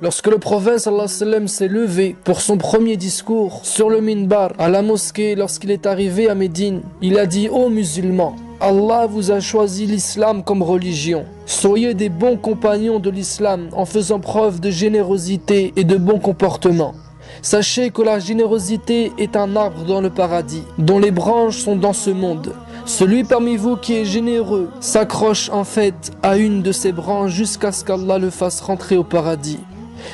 Lorsque le prophète sallallahu alayhi wa sallam s'est levé pour son premier discours sur le minbar à la mosquée lorsqu'il est arrivé à Médine, il a dit: ô musulmans, Allah vous a choisi l'islam comme religion. Soyez des bons compagnons de l'islam en faisant preuve de générosité et de bon comportement. Sachez que la générosité est un arbre dans le paradis, dont les branches sont dans ce monde. Celui parmi vous qui est généreux s'accroche en fait à une de ses branches jusqu'à ce qu'Allah le fasse rentrer au paradis.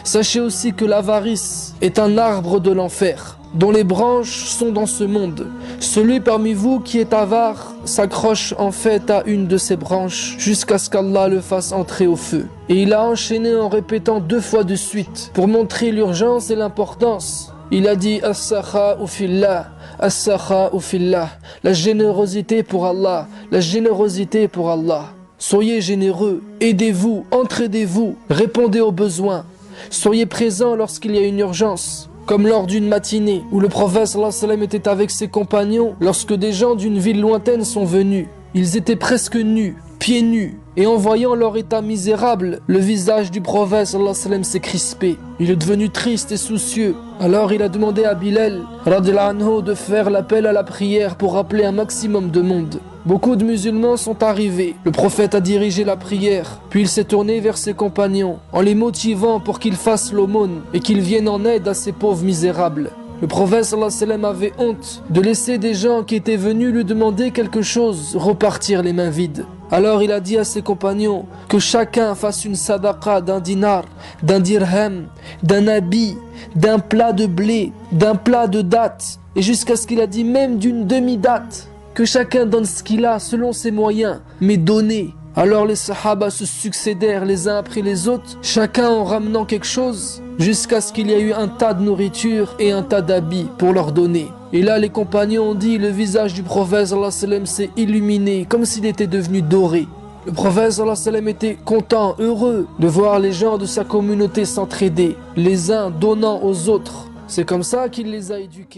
Sachez aussi que l'avarice est un arbre de l'enfer, dont les branches sont dans ce monde. Celui parmi vous qui est avare s'accroche en fait à une de ses branches jusqu'à ce qu'Allah le fasse entrer au feu. Et il a enchaîné en répétant 2 fois de suite pour montrer l'urgence et l'importance. Il a dit: as-sakha'u fillah, as-sakha'u fillah, la générosité pour Allah, la générosité pour Allah. Soyez généreux, aidez-vous, entraidez-vous, répondez aux besoins. Soyez présents lorsqu'il y a une urgence, comme lors d'une matinée où le prophète sallallahu alayhi wa sallam était avec ses compagnons lorsque des gens d'une ville lointaine sont venus. Ils étaient presque nus, pieds nus, et en voyant leur état misérable, le visage du prophète sallallahu alayhi wa sallam s'est crispé. Il est devenu triste et soucieux. Alors il a demandé à Bilal radhiyallahu anhu de faire l'appel à la prière pour appeler un maximum de monde. Beaucoup de musulmans sont arrivés. Le prophète a dirigé la prière, puis il s'est tourné vers ses compagnons en les motivant pour qu'ils fassent l'aumône et qu'ils viennent en aide à ces pauvres misérables. Le prophète sallallahu alayhi wa sallam avait honte de laisser des gens qui étaient venus lui demander quelque chose repartir les mains vides. Alors il a dit à ses compagnons que chacun fasse une sadaqa d'un dinar, d'un dirham, d'un habit, d'un plat de blé, d'un plat de dattes, et jusqu'à ce qu'il a dit même d'une demi-date. Que chacun donne ce qu'il a selon ses moyens, mais donner. Alors les sahaba se succédèrent les uns après les autres, chacun en ramenant quelque chose, jusqu'à ce qu'il y ait eu un tas de nourriture et un tas d'habits pour leur donner. Et là les compagnons ont dit: le visage du prophète sallallahu alayhi wa sallam s'est illuminé comme s'il était devenu doré. Le prophète sallallahu alayhi wa sallam était content, heureux de voir les gens de sa communauté s'entraider, les uns donnant aux autres. C'est comme ça qu'il les a éduqués.